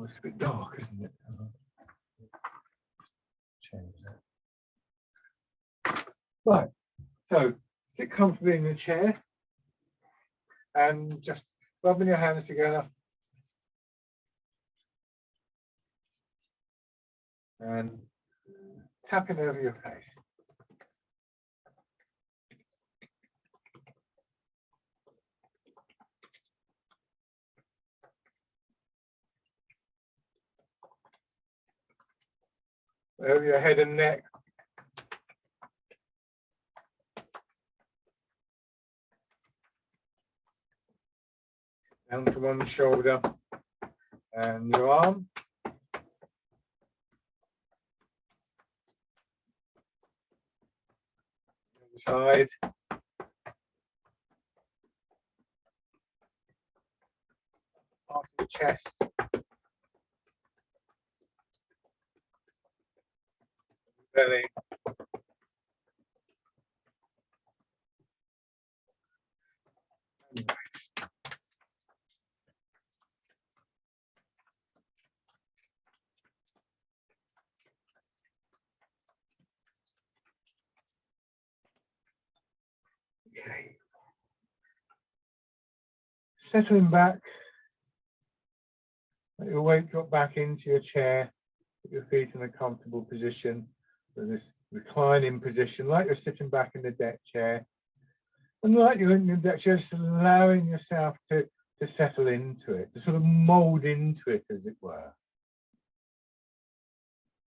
it's a bit dark, isn't it? Change that. Right. So sit comfortably in your chair and just rubbing your hands together and tapping over your face. Over your head and neck. Down to one shoulder and your arm. The side. Off your chest. Belly. And waist. Okay. Settling back. Let your weight drop back into your chair. Put your feet in a comfortable position. So this reclining position, like you're sitting back in the deck chair. And like you're in the deck chair, just allowing yourself to settle into it, to sort of mold into it, as it were.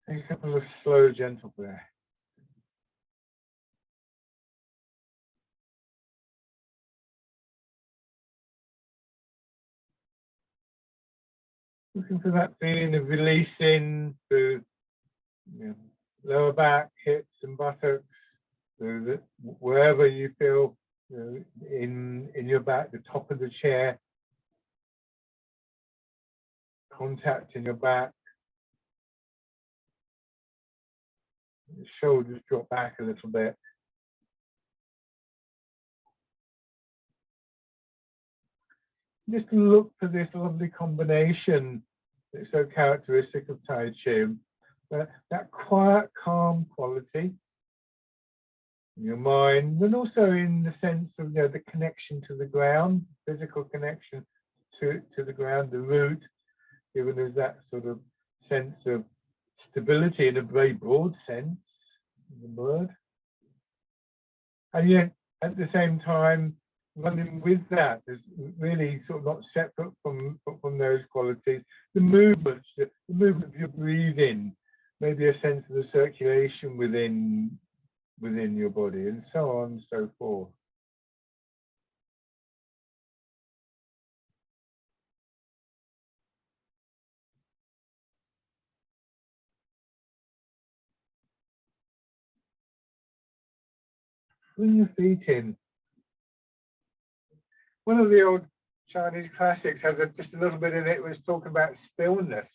Take a couple of slow, gentle breaths. Looking for that feeling of releasing through lower back, hips and buttocks, through wherever you feel in your back, the top of the chair, contact in your back. The shoulders drop back a little bit. Just look for this lovely combination that's so characteristic of Tai Chi. That quiet, calm quality in your mind, and also in the sense of the connection to the ground, physical connection to the ground, the root, giving us that sort of sense of stability in a very broad sense in the word. And yet, at the same time, running with that is really sort of not separate from those qualities. The movement of your breathing, maybe a sense of the circulation within your body, and so on and so forth. Bring your feet in. One of the old Chinese classics has just a little bit in it. It was talking about stillness.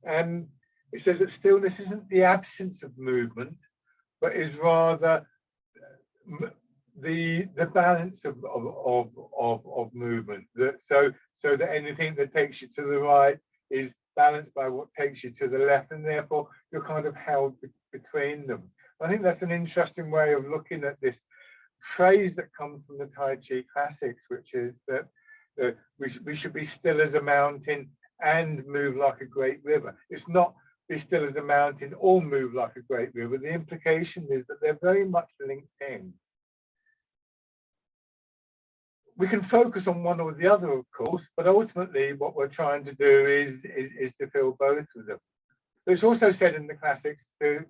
And it says that stillness isn't the absence of movement, but is rather the balance of movement. So that anything that takes you to the right is balanced by what takes you to the left, and therefore you're kind of held between them. I think that's an interesting way of looking at this phrase that comes from the Tai Chi classics, which is that we should be still as a mountain and move like a great river. It's not be still as a mountain or move like a great river. The implication is that they're very much linked in. We can focus on one or the other, of course, but ultimately what we're trying to do is to feel both of them. It's also said in the classics that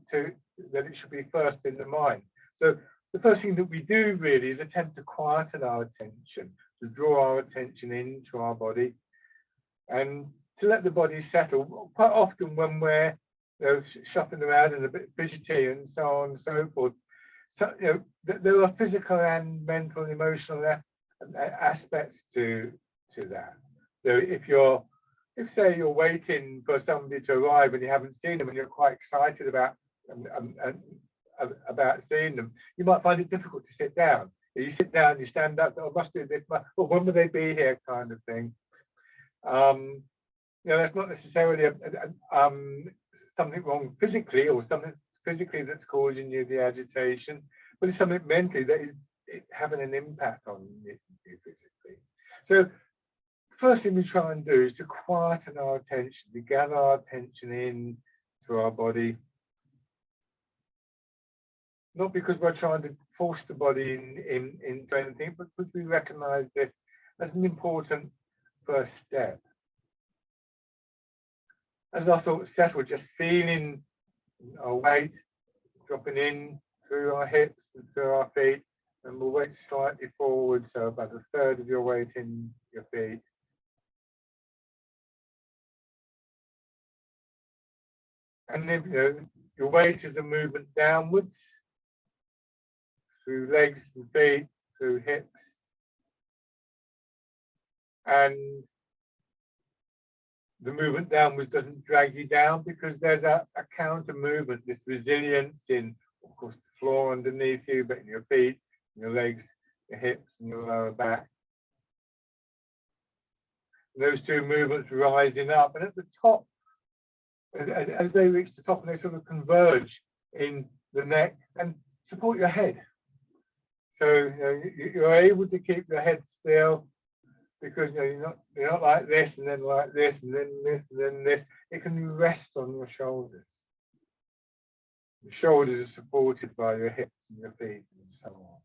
it should be first in the mind. So the first thing that we do really is attempt to quieten our attention, to draw our attention into our body, and to let the body settle. Quite often when we're shuffling around and a bit fidgety and so on and so forth, so there are physical and mental and emotional aspects to that. So if say you're waiting for somebody to arrive and you haven't seen them and you're quite excited about seeing them, you might find it difficult to sit down. You sit down, you stand up, oh, must do this, or when will they be here, kind of thing. that's not necessarily something wrong physically or something physically that's causing you the agitation, but it's something mentally that is having an impact on you physically. So first thing we try and do is to quieten our attention, to gather our attention in to our body. Not because we're trying to force the body into anything, but because we recognize this as an important first step. As our thoughts settle, just feeling our weight dropping in through our hips and through our feet, and we'll weight slightly forward, so about a third of your weight in your feet. And then your weight is a movement downwards through legs and feet, through hips, and the movement downwards doesn't drag you down because there's a counter movement, this resilience in, of course, the floor underneath you, but in your feet, your legs, your hips, and your lower back. And those two movements rising up, and at the top, as they reach the top, and they sort of converge in the neck and support your head. So you're able to keep your head still, because you're not like this and then like this and then this and then this. It can rest on your shoulders. The shoulders are supported by your hips and your feet and so on.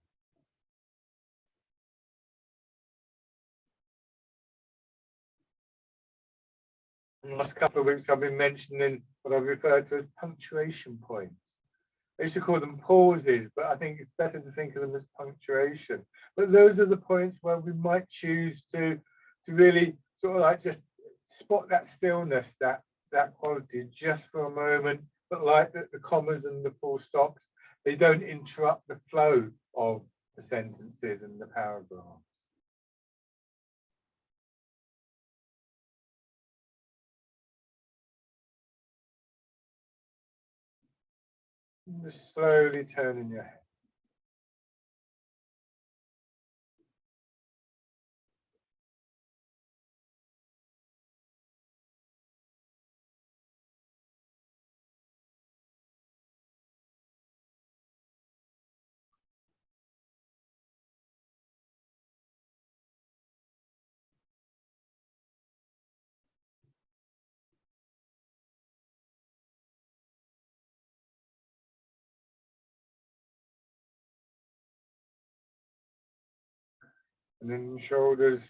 In the last couple of weeks, I've been mentioning what I've referred to as punctuation points. I used to call them pauses, but I think it's better to think of them as punctuation. But those are the points where we might choose to really sort of like just spot that stillness, that quality just for a moment, but like the commas and the full stops, they don't interrupt the flow of the sentences and the paragraphs. And just slowly turning your head. And then the shoulders.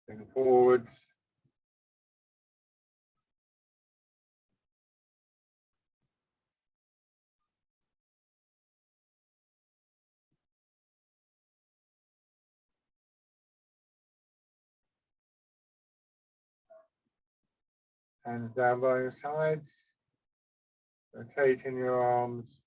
Then forwards. Hands down by your sides. Rotating your arms.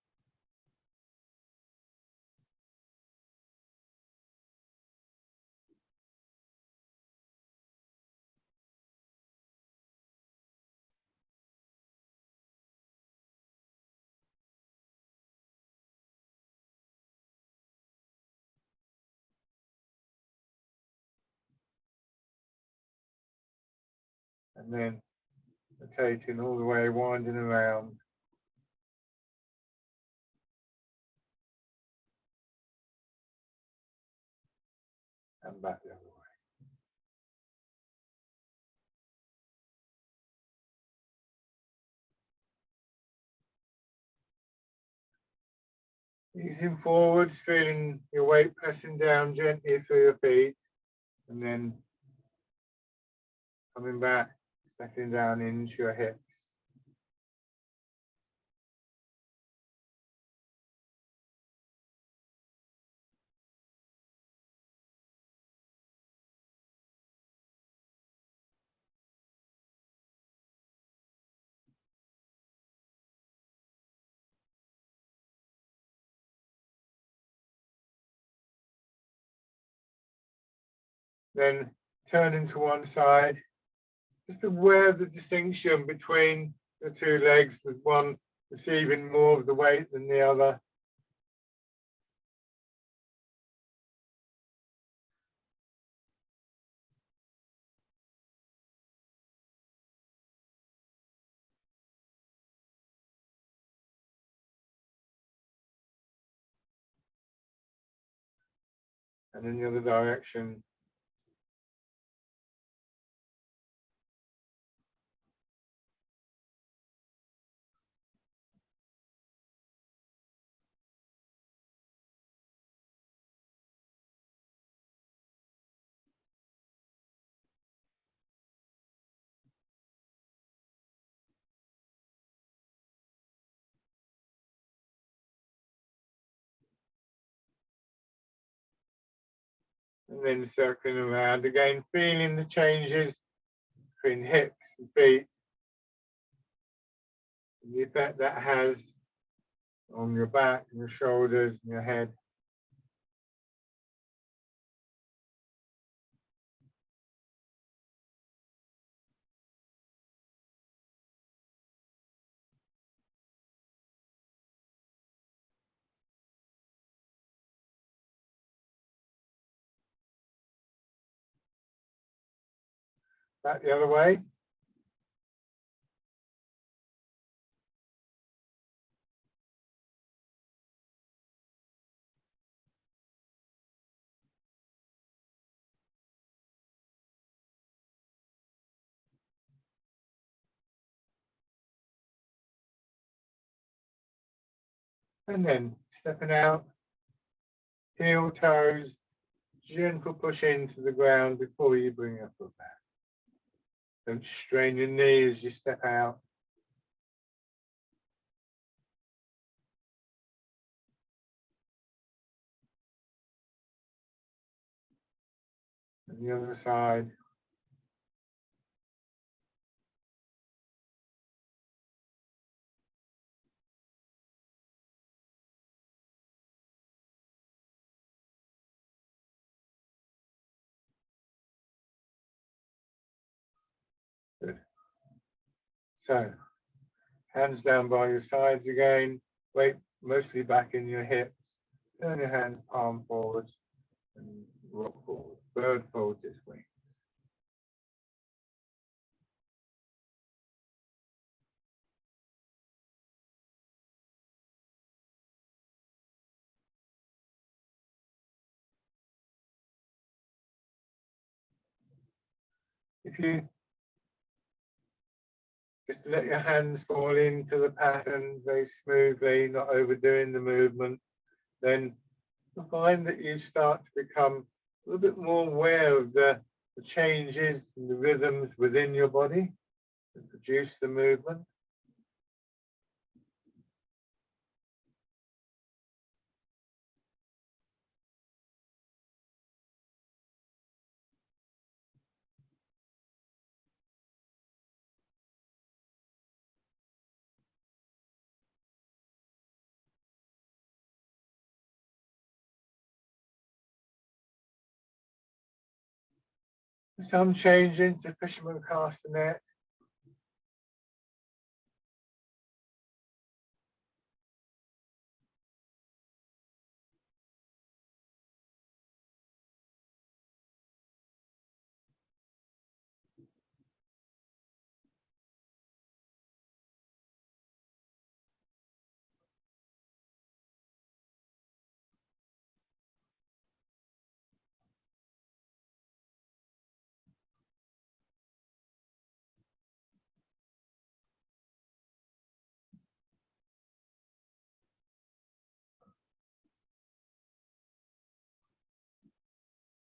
And then rotating all the way, winding around. And back the other way. Easing forwards, feeling your weight pressing down gently through your feet, and then coming back, settling down into your hips. then turning to one side. Just aware of the distinction between the two legs, with one receiving more of the weight than the other. And in the other direction. And then circling around again, feeling the changes between hips and feet, and the effect that has on your back and your shoulders and your head. Back the other way. And then stepping out, heel, toes, gentle push into the ground before you bring your foot back. Don't strain your knee as you step out. And the other side. Good. So, hands down by your sides again, weight mostly back in your hips. Turn your hands palm forwards and rock forward. Bird folds its wings. If you just let your hands fall into the pattern very smoothly, not overdoing the movement, then you'll find that you start to become a little bit more aware of the changes and the rhythms within your body that produce the movement. Some changing to fisherman castanet.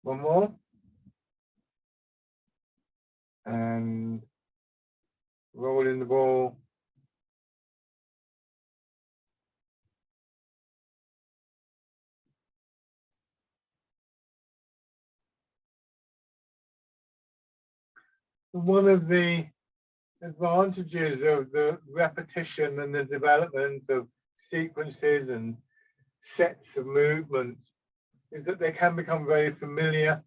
One more. And rolling the ball. One of the advantages of the repetition and the development of sequences and sets of movements is that they can become very familiar.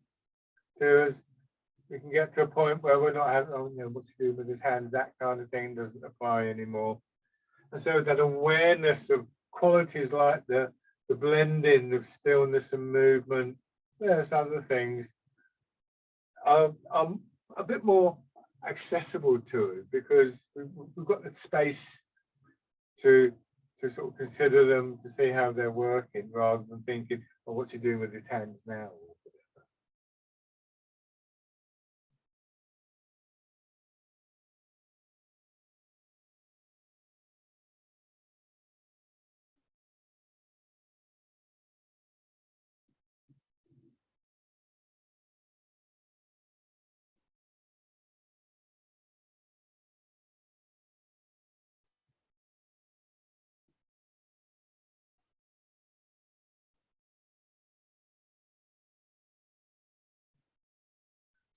We can get to a point where we're not having, oh, what to do with his hands, that kind of thing doesn't apply anymore. And so that awareness of qualities like the blending of stillness and movement, there's other things, are a bit more accessible to us because we've got the space to sort of consider them, to see how they're working, rather than thinking, oh, what's he doing with his hands now?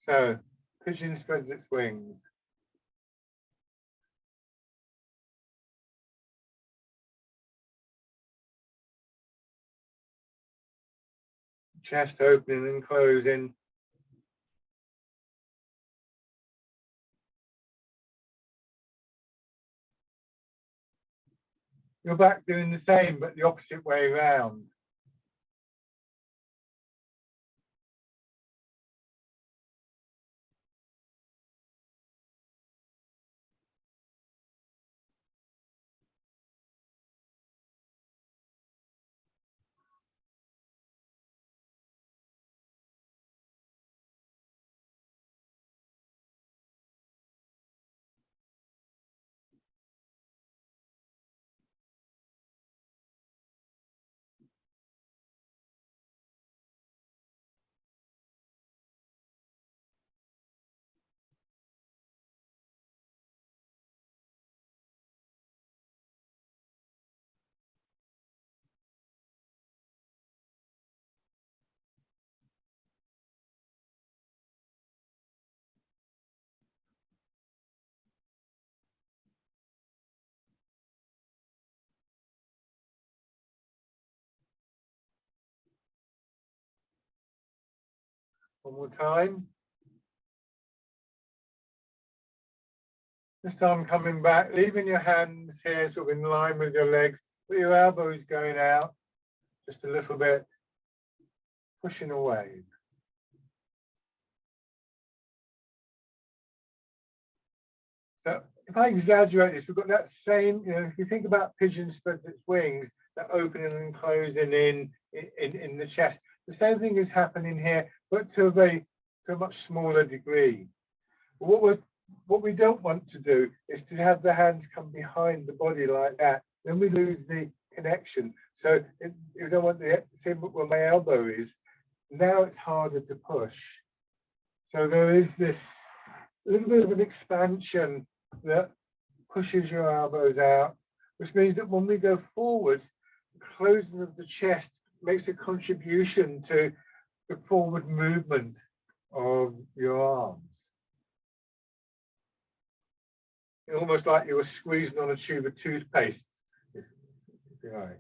So, pigeon spreads its wings. Chest opening and closing. Your back doing the same, but the opposite way around. One more time. This time coming back, leaving your hands here sort of in line with your legs, but your elbows going out just a little bit, pushing away. So if I exaggerate this, we've got that same, if you think about pigeon spreads its wings, that opening and closing in the chest, the same thing is happening here, but to a much smaller degree. What we don't want to do is to have the hands come behind the body like that. Then we lose the connection. So you don't want to see where my elbow is. Now it's harder to push. So there is this little bit of an expansion that pushes your elbows out, which means that when we go forwards, the closing of the chest makes a contribution to the forward movement of your arms. Almost like you were squeezing on a tube of toothpaste, if you like.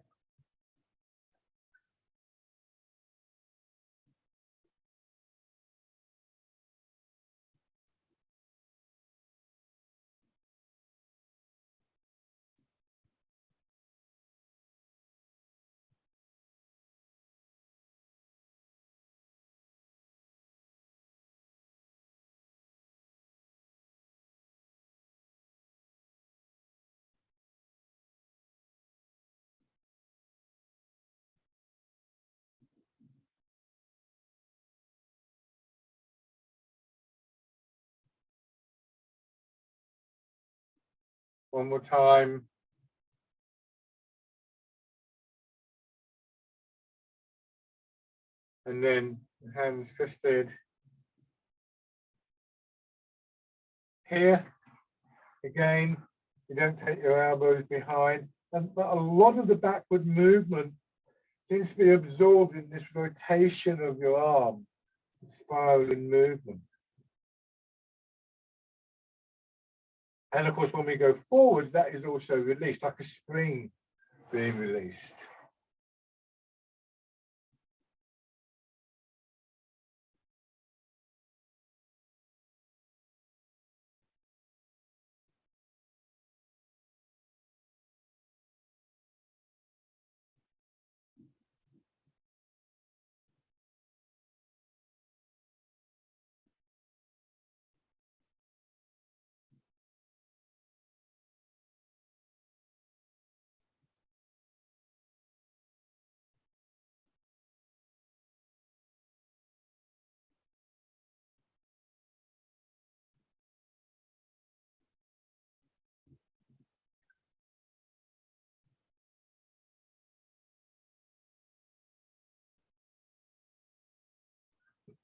One more time. And then hands fisted. Here, again, you don't take your elbows behind. But a lot of the backward movement seems to be absorbed in this rotation of your arm, spiraling movement. And of course, when we go forwards, that is also released, like a spring being released.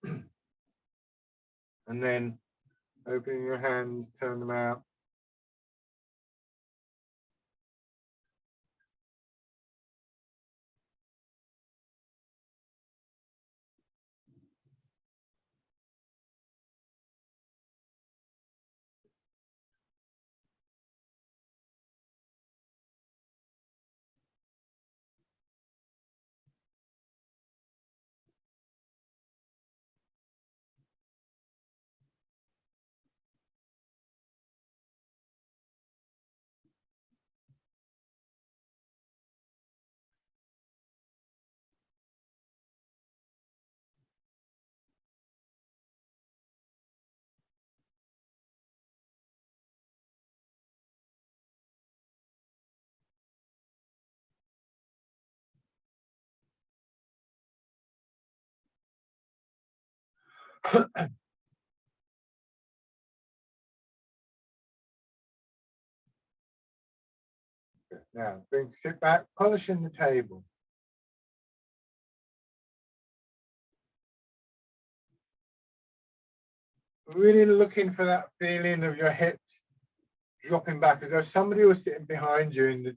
And then opening your hands, turn them out. Now, sit back, polishing the table. Really looking for that feeling of your hips dropping back, as though somebody was sitting behind you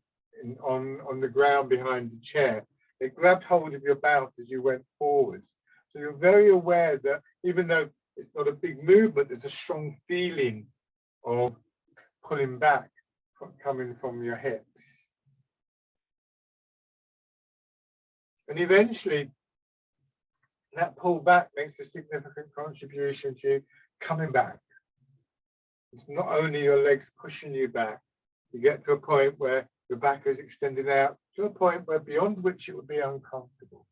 on the ground behind the chair. It grabbed hold of your belt as you went forwards. So you're very aware that even though it's not a big movement, there's a strong feeling of pulling back coming from your hips. And eventually, that pull back makes a significant contribution to coming back. It's not only your legs pushing you back, you get to a point where your back is extended out to a point where beyond which it would be uncomfortable.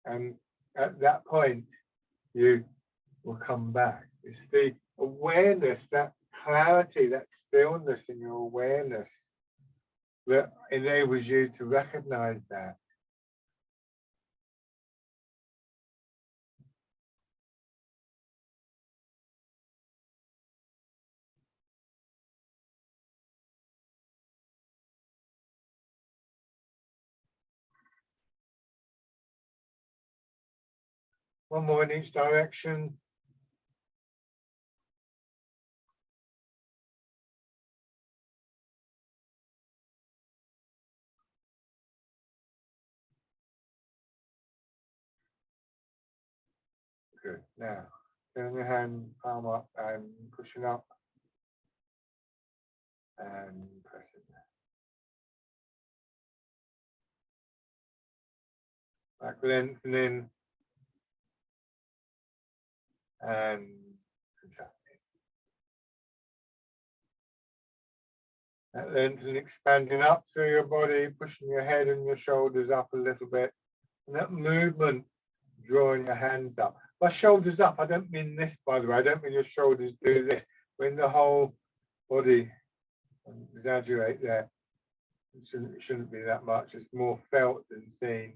And at that point, you will come back. It's the awareness, that clarity, that stillness in your awareness that enables you to recognize that. One more in each direction. Good. Now, turn your hand, palm up and pushing up and pressing. Back lengthening and contracting. That lengthening, expanding up through your body, pushing your head and your shoulders up a little bit. And that movement, drawing your hands up. By shoulders up, I don't mean this, by the way. I don't mean your shoulders do this. When the whole body, exaggerate there. It shouldn't be that much. It's more felt than seen.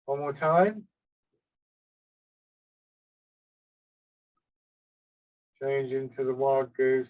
One more time. Change into the wild goose.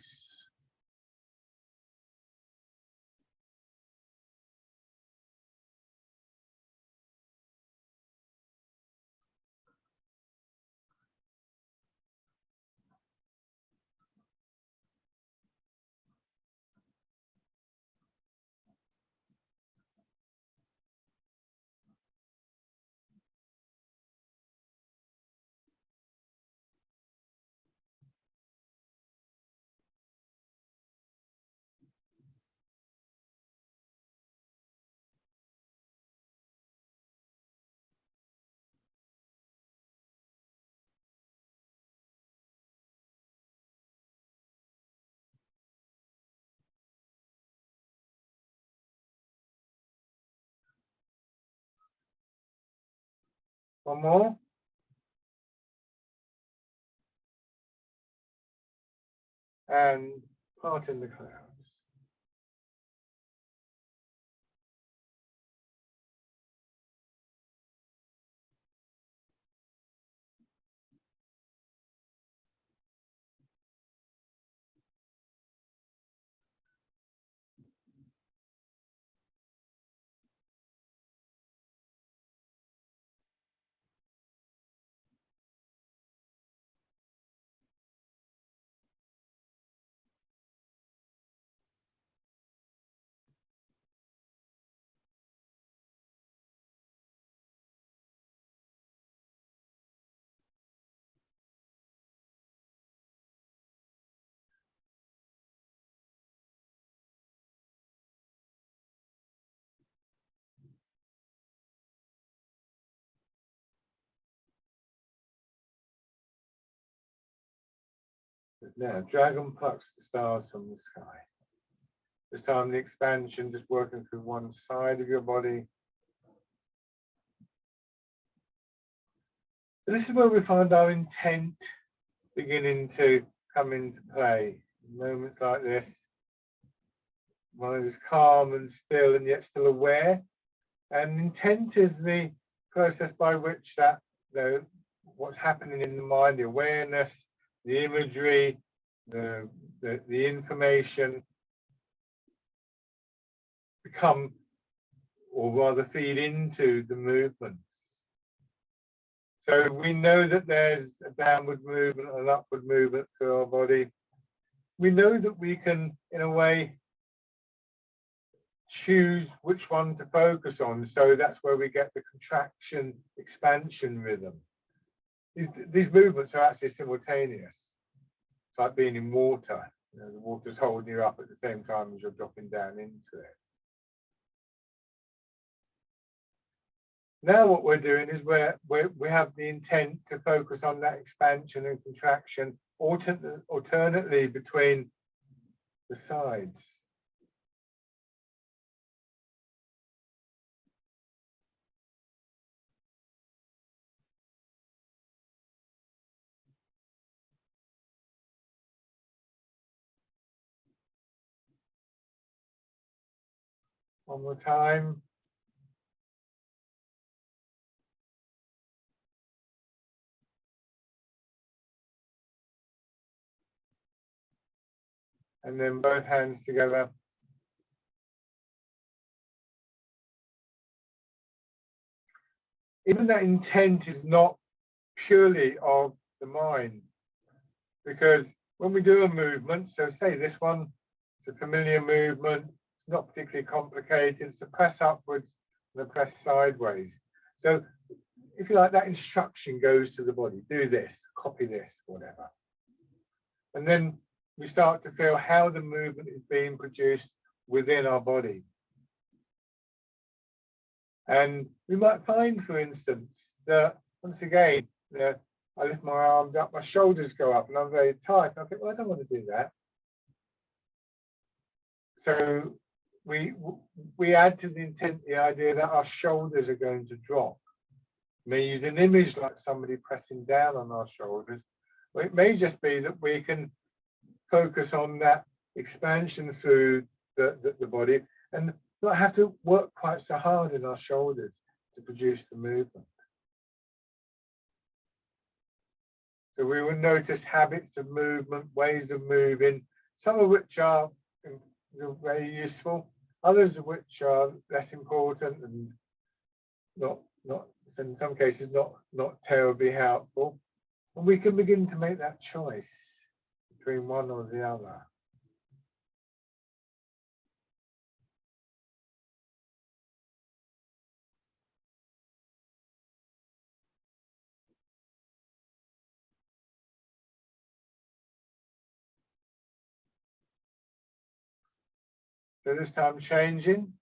One more. and part in the clouds. Now, dragon plucks the stars from the sky. This time the expansion just working through one side of your body. So this is where we find our intent beginning to come into play. In moments like this, mind is calm and still and yet still aware. And intent is the process by which that, what's happening in the mind, the awareness, the imagery, the information become, or rather feed into the movements. So we know that there's a downward movement, an upward movement through our body. We know that we can, in a way, choose which one to focus on. So that's where we get the contraction, expansion rhythm. These movements are actually simultaneous. It's like being in water. The water's holding you up at the same time as you're dropping down into it. Now what we're doing is we have the intent to focus on that expansion and contraction alternately between the sides. One more time. And then both hands together. Even that intent is not purely of the mind, because when we do a movement, so say this one, it's a familiar movement, it's not particularly complicated, it's a press upwards and a press sideways. So if you like, that instruction goes to the body, do this, copy this, whatever. And then we start to feel how the movement is being produced within our body. And we might find, for instance, that once again, I lift my arms up, my shoulders go up, and I'm very tight. And I think, well, I don't want to do that. So we add to the intent the idea that our shoulders are going to drop. We may use an image like somebody pressing down on our shoulders, or it may just be that we can focus on that expansion through the body and not have to work quite so hard in our shoulders to produce the movement. So we will notice habits of movement, ways of moving, some of which are very useful, others of which are less important and not in some cases not terribly helpful. And we can begin to make that choice between one or the other. So this time changing.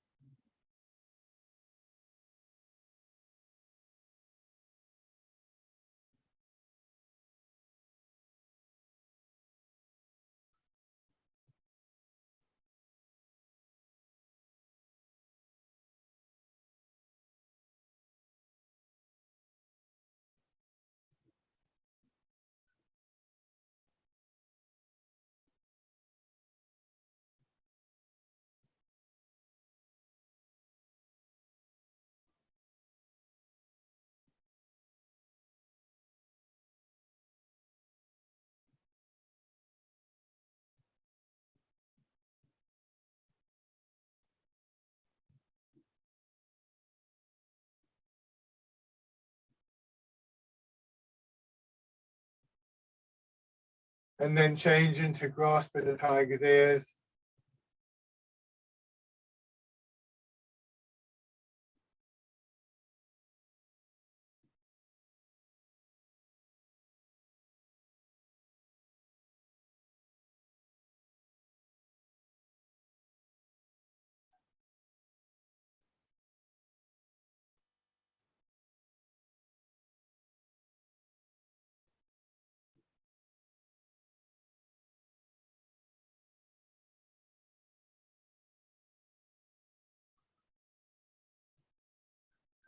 And then change into grasping the tiger's ears.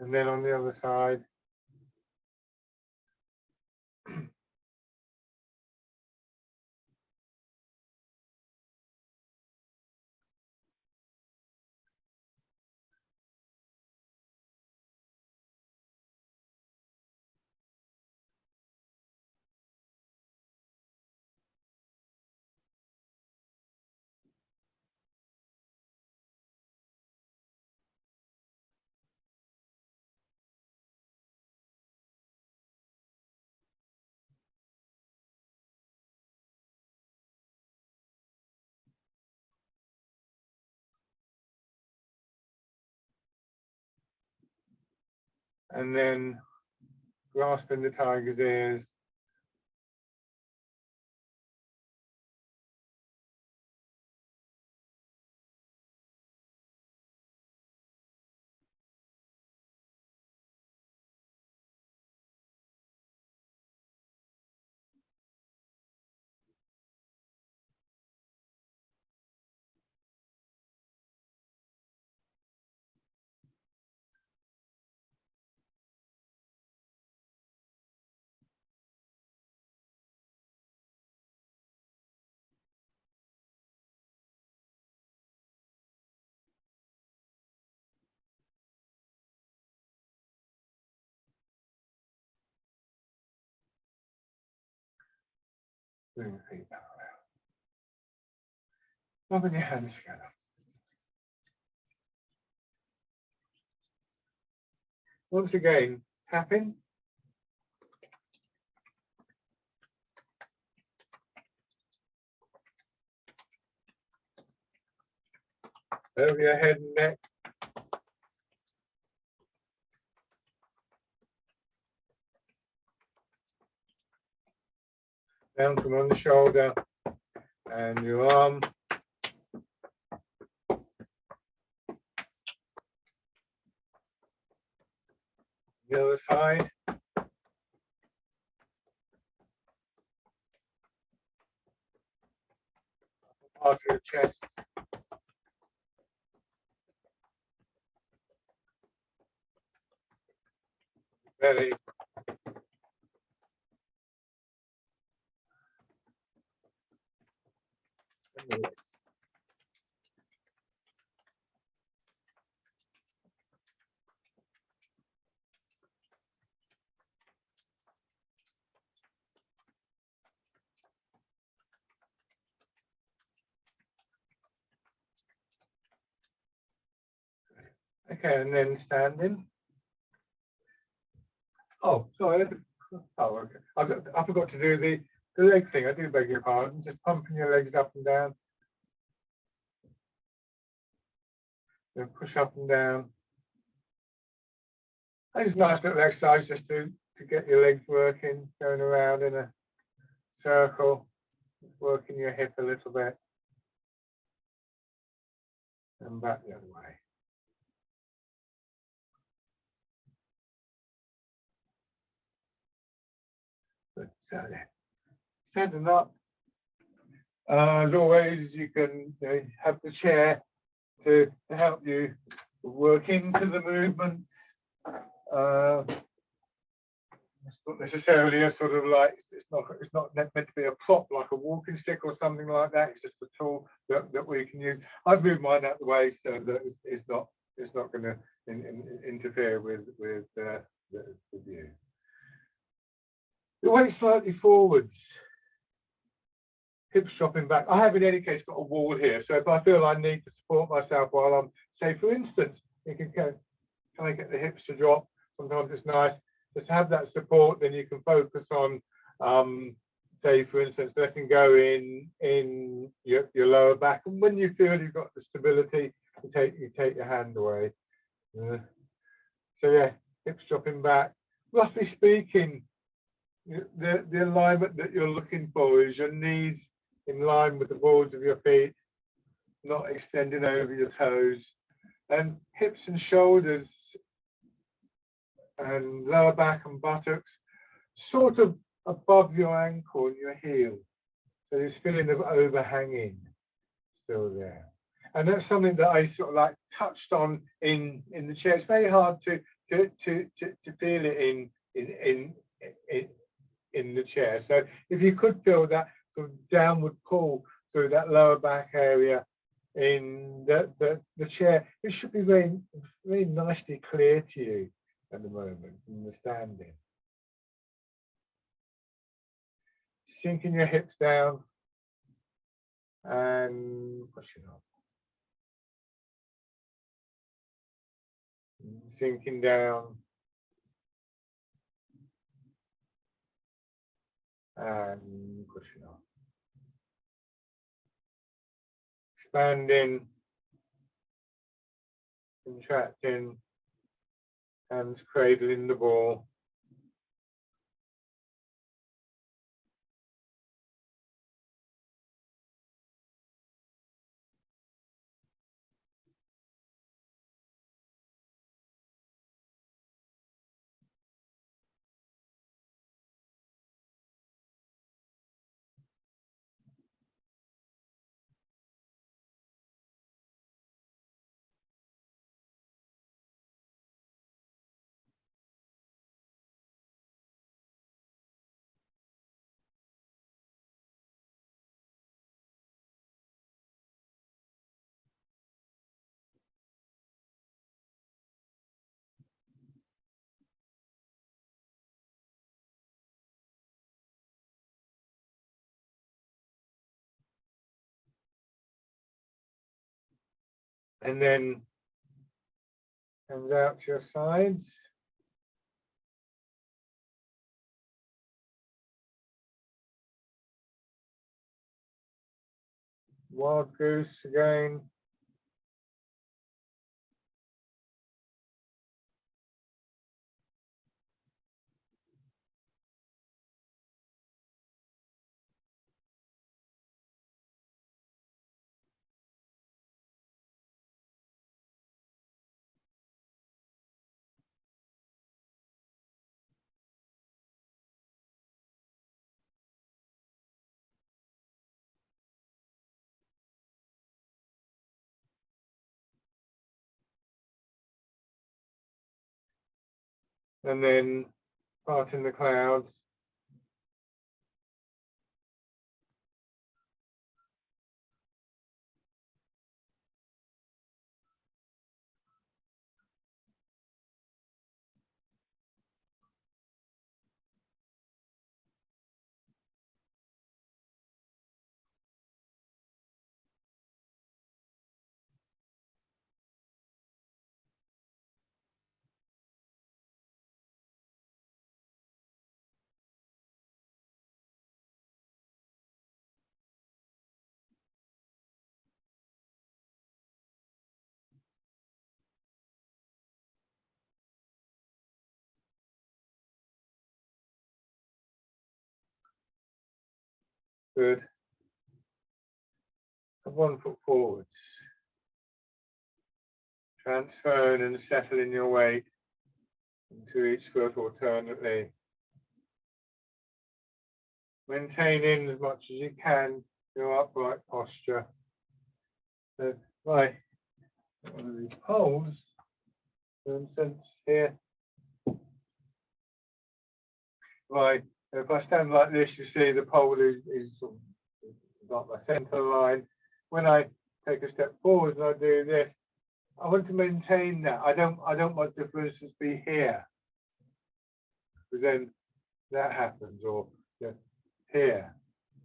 And then on the other side. And then grasping the tiger's ears. Bring your feet down. Rubbing your hands together. Once again, tapping. Over your head and neck. Down from on the shoulder and your arm. The other side. Part of your chest. Belly. Okay, and then standing. Oh, sorry. Oh, okay. I forgot to do the leg thing. I do beg your pardon. Just pumping your legs up and down. Then push up and down. And it's a nice little exercise just to get your legs working, going around in a circle, working your hip a little bit. And back the other way. But standing up. As always, you can have the chair to help you work into the movements. It's not necessarily a sort of like it's not meant to be a prop like a walking stick or something like that. It's just a tool that we can use. I've moved mine out the way so that it's not going to interfere with the view. The weight slightly forwards. Hips dropping back. I have in any case got a wall here, so if I feel I need to support myself while I'm, say for instance, you can go try and get the hips to drop. Sometimes it's nice just to have that support. Then you can focus on say, for instance, letting go in your lower back, and when you feel you've got the stability, you take your hand away. So yeah, hips dropping back. Roughly speaking, the alignment that you're looking for is your knees in line with the balls of your feet, not extending over your toes, and hips and shoulders and lower back and buttocks sort of above your ankle and your heel. So this feeling of overhanging still there. And that's something that I sort of like touched on in the chair. It's very hard to feel it in the chair. So if you could feel that sort of downward pull through that lower back area in the chair, it should be very, very nicely clear to you at the moment in the standing. Sinking your hips down and pushing up. Sinking down and pushing up. Expanding, contracting, hands cradling the ball. And then hands out to your sides. Wild goose again. And then parting the clouds. Good. 1 foot forwards. Transferring and settling your weight into each foot alternately. Maintaining as much as you can your upright posture. So, right, one of these poles, for instance, here. Right, if I stand like this, you see the pole is sort of got my centre line. When I take a step forward and I do this, I want to maintain that. I don't want to, for instance, be here, because then that happens, or yeah, here.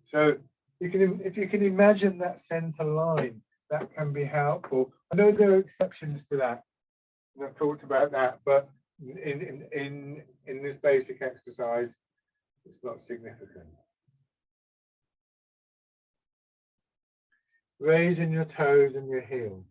So you can, if you can imagine that centre line, that can be helpful. I know there are exceptions to that, and I've talked about that, but in this basic exercise, it's not significant. Raising your toes and your heel.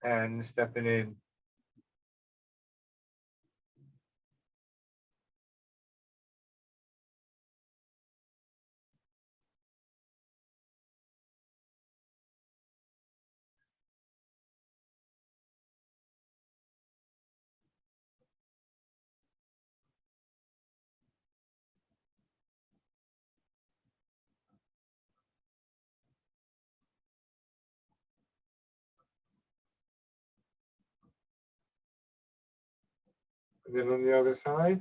And stepping in. And then on the other side.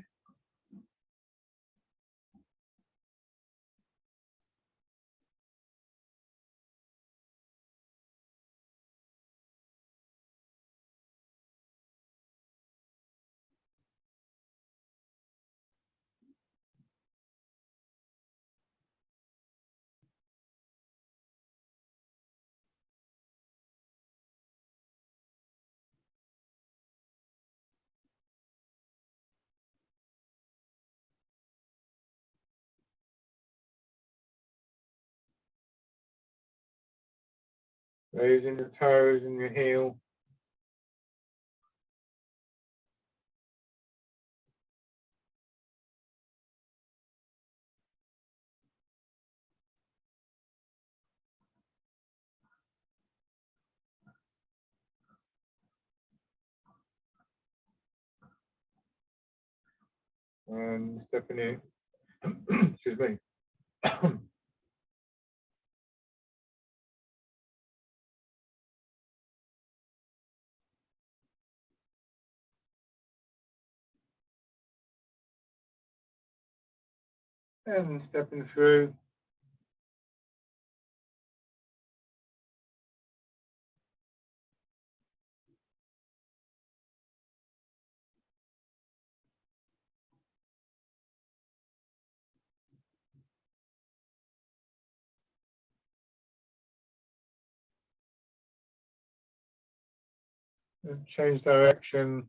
Raising your toes and your heel. And stepping in. Excuse me. And stepping through. And change direction.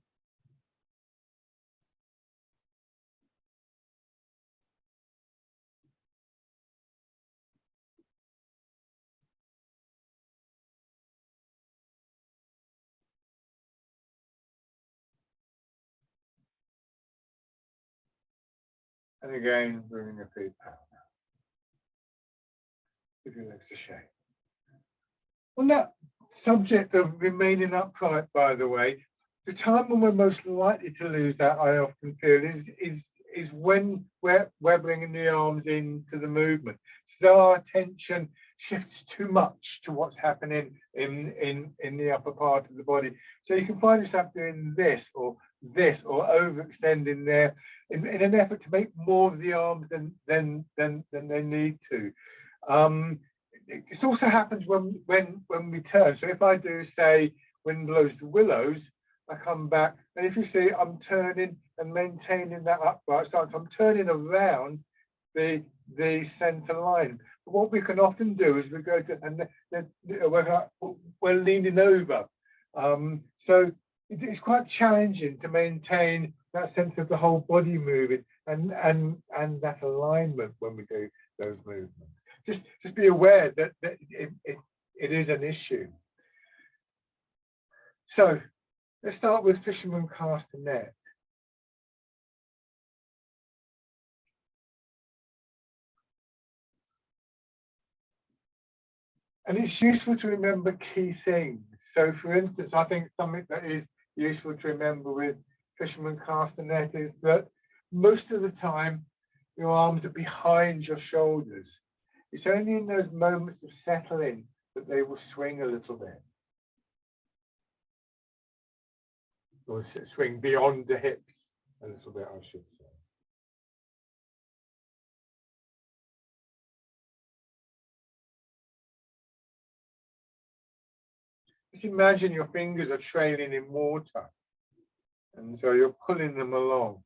And again, bringing your feet out. Give your legs a shake. On that subject of remaining upright, by the way, the time when we're most likely to lose that, I often feel, is when we're bringing the arms into the movement. So our attention shifts too much to what's happening in the upper part of the body. So you can find yourself doing this or overextending there in an effort to make more of the arms than they need to. This also happens when we turn. So if I do, say, wind blows the willows, I come back, and if you see, I'm turning and maintaining that upright stance. I'm turning around the center line. But what we can often do is we go to, and we're leaning over. So it's quite challenging to maintain that sense of the whole body moving and that alignment when we do those movements. Just be aware that it is an issue. So let's start with fisherman cast a net. And it's useful to remember key things. So for instance, I think something that is useful to remember with fisherman cast a net is that most of the time your arms are behind your shoulders. It's only in those moments of settling that they will swing a little bit. Or swing beyond the hips a little bit, I should say. Just imagine your fingers are trailing in water, and so you're pulling them along.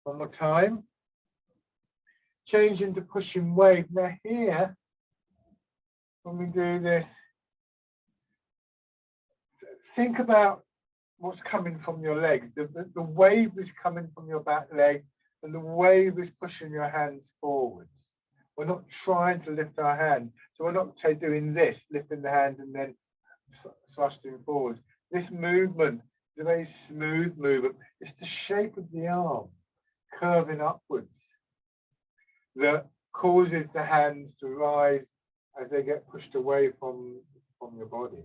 One more time. Change into pushing wave. Now here, when we do this, think about what's coming from your legs. The wave is coming from your back leg, and the wave is pushing your hands forwards. We're not trying to lift our hand. So we're not, say, doing this, lifting the hands and then thrusting forwards. This movement is a very smooth movement. It's the shape of the arm curving upwards that causes the hands to rise as they get pushed away from your body.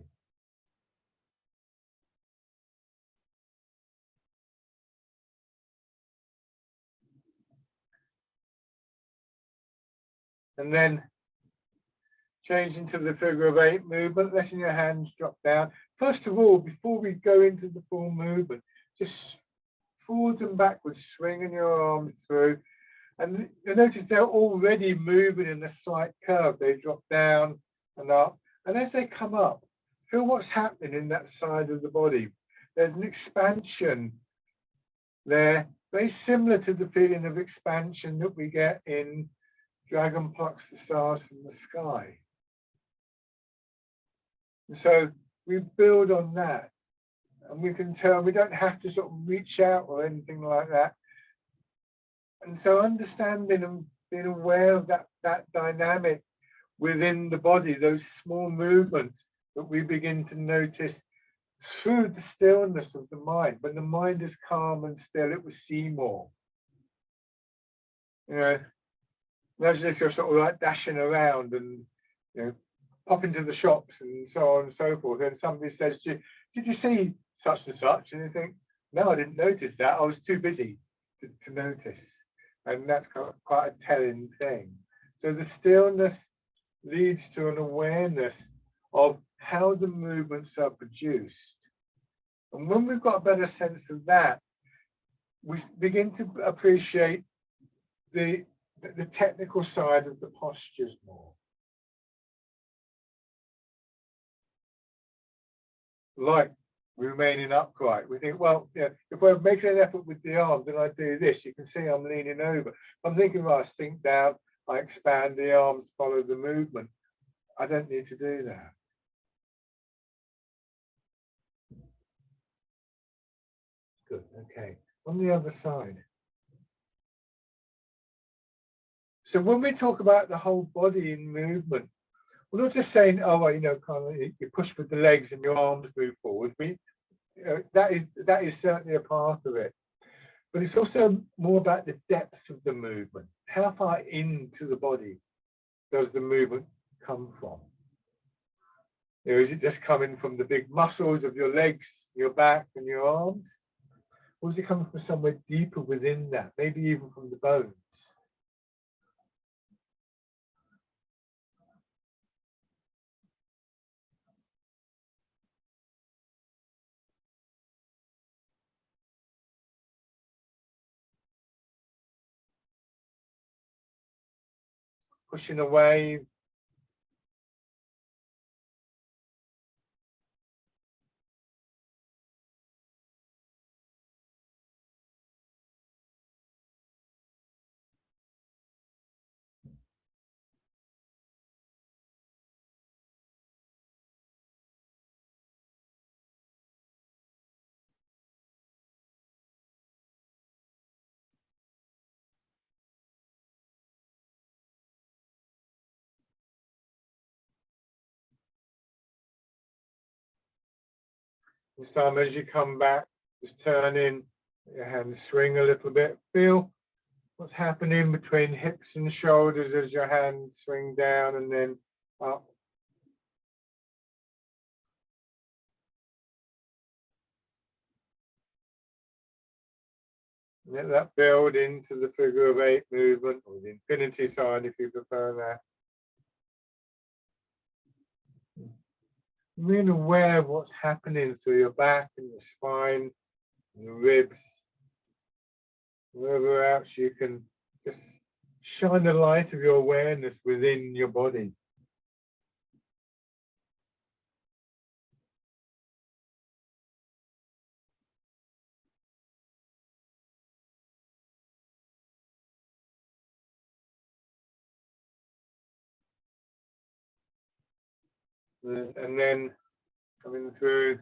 And then change into the figure of 8 movement, letting your hands drop down. First of all, before we go into the full movement, just forwards and backwards, swinging your arms through. And you notice they're already moving in a slight curve. They drop down and up. And as they come up, feel what's happening in that side of the body. There's an expansion there, very similar to the feeling of expansion that we get in Dragon Plucks the Stars from the Sky. And so we build on that, and we can tell we don't have to sort of reach out or anything like that. And so understanding and being aware of that dynamic within the body, those small movements that we begin to notice through the stillness of the mind. When the mind is calm and still, it will see more. You know, imagine if you're sort of like dashing around and, you know, pop into the shops and so on and so forth, and somebody says to you, did you see such and such? And you think, no, I didn't notice that. I was too busy to notice. And that's quite a telling thing. So the stillness leads to an awareness of how the movements are produced. And when we've got a better sense of that, we begin to appreciate the technical side of the postures more. Like remaining upright. We think, well, you know, if we're making an effort with the arms and I do this, you can see I'm leaning over. I'm thinking, right, I sink down, I expand the arms, follow the movement. I don't need to do that. Good, okay. On the other side. So when we talk about the whole body in movement, we're not just saying, oh, well, you know, kind of you push with the legs and your arms move forward. That is certainly a part of it. But it's also more about the depth of the movement. How far into the body does the movement come from? You know, is it just coming from the big muscles of your legs, your back and your arms? Or is it coming from somewhere deeper within that, maybe even from the bones? Pushing away. This time as you come back, just turn in, your hands swing a little bit. Feel what's happening between hips and shoulders as your hands swing down and then up. Let that build into the figure of 8 movement, or the infinity sign if you prefer that. Being aware of what's happening through your back and your spine, and your ribs, wherever else you can just shine the light of your awareness within your body. and then coming through.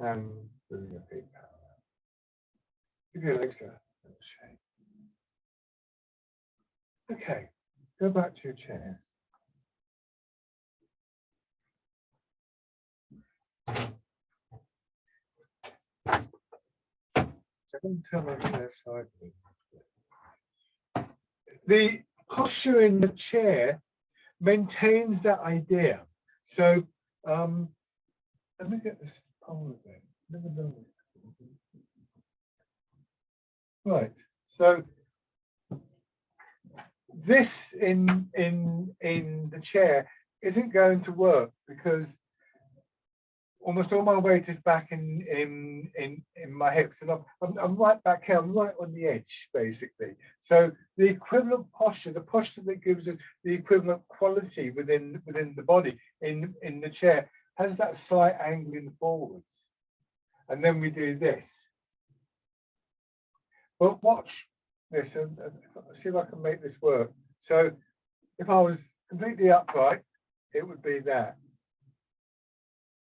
And moving your feet down. Give your legs a little shake. Okay, go back to your chairs. So I'm going to turn my chair sideways. The posture in the chair maintains that idea. So let me get this pole again. Never done this. Right. So this in the chair isn't going to work because almost all my weight is back in my hips, and I'm right back here. I'm right on the edge, basically. So the equivalent posture, the posture that gives us the equivalent quality within the body in the chair, has that slight angling forwards, and then we do this. But watch this and see if I can make this work. So if I was completely upright, it would be that.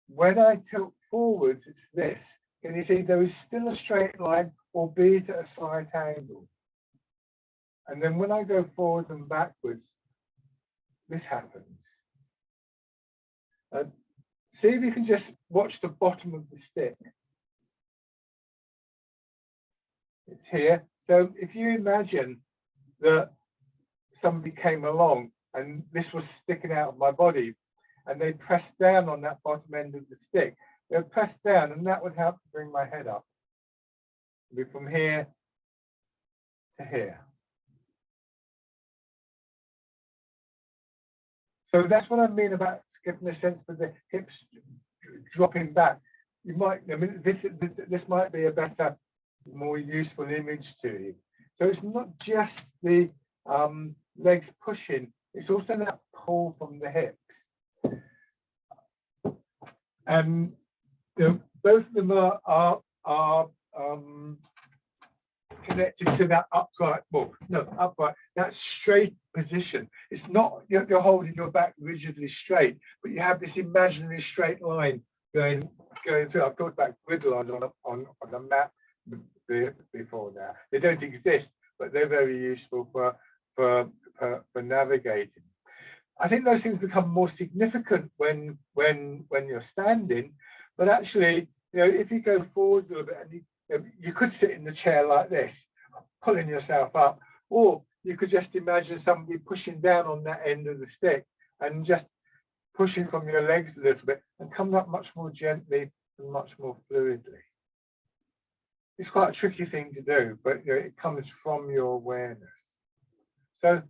When I tilt forwards, it's this. Can you see there is still a straight line, albeit at a slight angle? And then when I go forwards and backwards, this happens. See if you can just watch the bottom of the stick. It's here. So if you imagine that somebody came along and this was sticking out of my body, and they pressed down on that bottom end of the stick, they would press down, and that would help to bring my head up. It'd be from here to here. So that's what I mean about getting a sense for the hips dropping back. You might, I mean, this might be a better, more useful image to you. So it's not just the legs pushing, it's also that pull from the hips. And both of them are connected to that upright, well, no, upright, that straight position. It's not you're holding your back rigidly straight, but you have this imaginary straight line going through. I've talked about grid lines on the map before now. They don't exist, but they're very useful for navigating. I think those things become more significant when you're standing, but actually, if you go forward a little bit, and you could sit in the chair like this, pulling yourself up, or you could just imagine somebody pushing down on that end of the stick and just pushing from your legs a little bit and coming up much more gently and much more fluidly. It's quite a tricky thing to do, but it comes from your awareness. So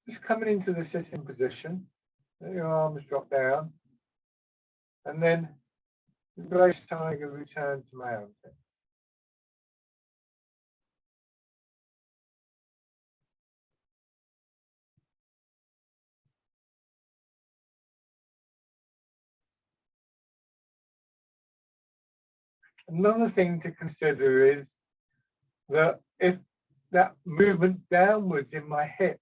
just coming into the sitting position, let your arms drop down, and then embrace tiger, return to mountain. Another thing to consider is that if that movement downwards in my hips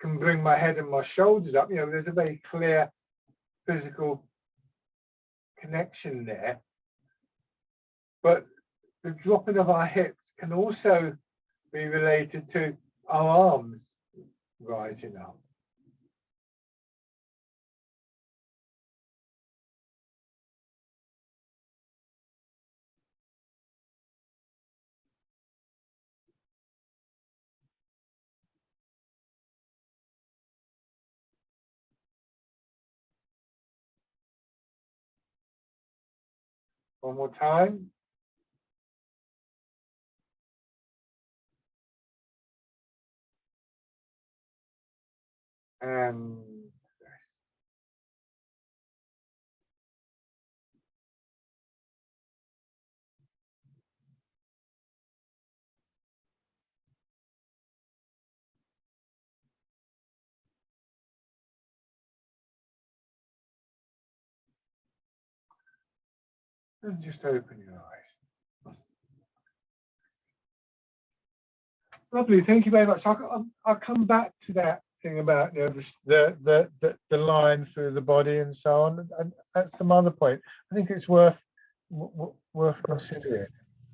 can bring my head and my shoulders up, there's a very clear physical connection there. But the dropping of our hips can also be related to our arms rising up. One more time. And just open your eyes. Lovely, thank you very much. I'll come back to that thing about, you know, the line through the body and so on, and at some other point. I think it's worth considering.